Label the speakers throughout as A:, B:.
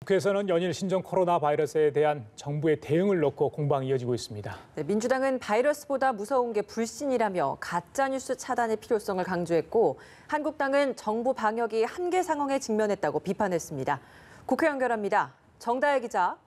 A: 국회에서는 연일 신종 코로나 바이러스에 대한 정부의 대응을 놓고 공방이 이어지고 있습니다.
B: 네, 민주당은 바이러스보다 무서운 게 불신이라며 가짜뉴스 차단의 필요성을 강조했고, 한국당은 정부 방역이 한계 상황에 직면했다고 비판했습니다. 국회 연결합니다. 정다혜 기자.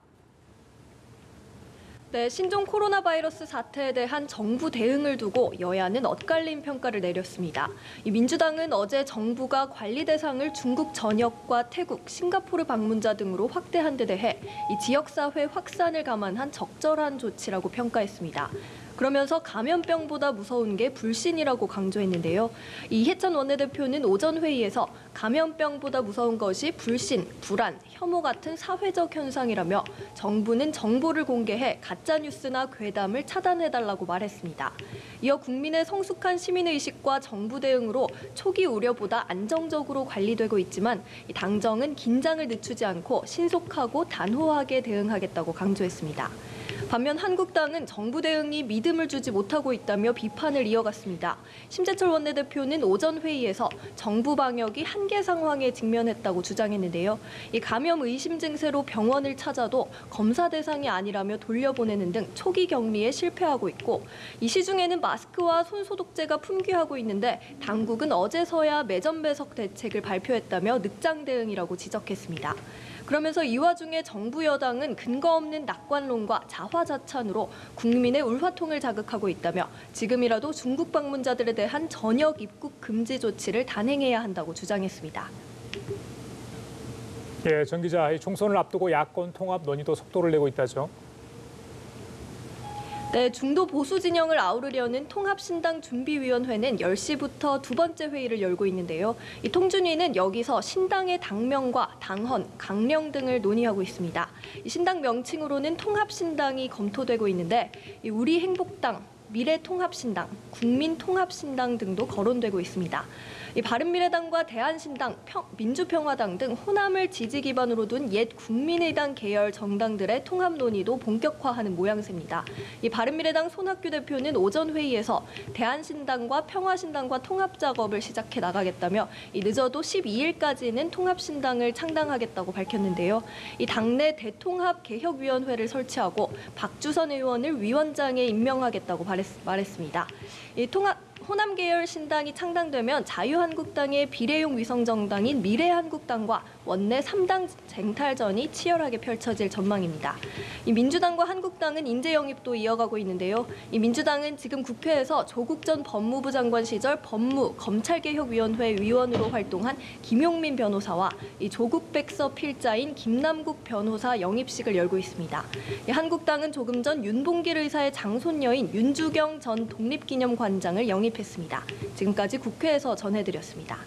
C: 네, 신종 코로나 바이러스 사태에 대한 정부 대응을 두고 여야는 엇갈린 평가를 내렸습니다. 민주당은 어제 정부가 관리 대상을 중국 전역과 태국, 싱가포르 방문자 등으로 확대한 데 대해 이 지역사회 확산을 감안한 적절한 조치라고 평가했습니다. 그러면서 감염병보다 무서운 게 불신이라고 강조했는데요. 이해찬 원내대표는 오전 회의에서 감염병보다 무서운 것이 불신, 불안, 혐오 같은 사회적 현상이라며 정부는 정보를 공개해 가짜뉴스나 괴담을 차단해달라고 말했습니다. 이어 국민의 성숙한 시민의식과 정부 대응으로 초기 우려보다 안정적으로 관리되고 있지만 당정은 긴장을 늦추지 않고 신속하고 단호하게 대응하겠다고 강조했습니다. 반면 한국당은 정부 대응이 믿음을 주지 못하고 있다며 비판을 이어갔습니다. 심재철 원내대표는 오전 회의에서 정부 방역이 한계 상황에 직면했다고 주장했는데요. 이 감염 의심 증세로 병원을 찾아도 검사 대상이 아니라며 돌려보내는 등 초기 격리에 실패하고 있고, 이 시중에는 마스크와 손소독제가 품귀하고 있는데 당국은 어제서야 매점 배석 대책을 발표했다며 늑장 대응이라고 지적했습니다. 그러면서 이 와중에 정부 여당은 근거 없는 낙관론과 자화자찬으로 국민의 울화통을 자극하고 있다며 지금이라도 중국 방문자들에 대한 전역 입국 금지 조치를 단행해야 한다고 주장했습니다.
A: 예, 정 기자, 총선을 앞두고 야권 통합 논의도 속도를 내고 있다죠.
C: 네, 중도 보수 진영을 아우르려는 통합신당 준비위원회는 10시부터 두 번째 회의를 열고 있는데요. 이 통준위는 여기서 신당의 당명과 당헌, 강령 등을 논의하고 있습니다. 이 신당 명칭으로는 통합신당이 검토되고 있는데 우리행복당, 미래통합신당, 국민통합신당 등도 거론되고 있습니다. 이 바른미래당과 대한신당, 민주평화당 등 호남을 지지 기반으로 둔 옛 국민의당 계열 정당들의 통합 논의도 본격화하는 모양새입니다. 이 바른미래당 손학규 대표는 오전 회의에서 대한신당과 평화신당과 통합 작업을 시작해 나가겠다며 늦어도 12일까지는 통합신당을 창당하겠다고 밝혔는데요. 이 당내 대통합 개혁위원회를 설치하고 박주선 의원을 위원장에 임명하겠다고 말했습니다. 이 호남 계열 신당이 창당되면 자유한국당의 비례용 위성정당인 미래한국당과 원내 3당 쟁탈전이 치열하게 펼쳐질 전망입니다. 이 민주당과 한국당은 인재 영입도 이어가고 있는데요. 이 민주당은 지금 국회에서 조국 전 법무부 장관 시절 검찰개혁위원회 위원으로 활동한 김용민 변호사와 이 조국 백서 필자인 김남국 변호사 영입식을 열고 있습니다. 이 한국당은 조금 전 윤봉길 의사의 장손녀인 윤주경 전 독립기념관장을 영입했습니다. 지금까지 국회에서 전해드렸습니다.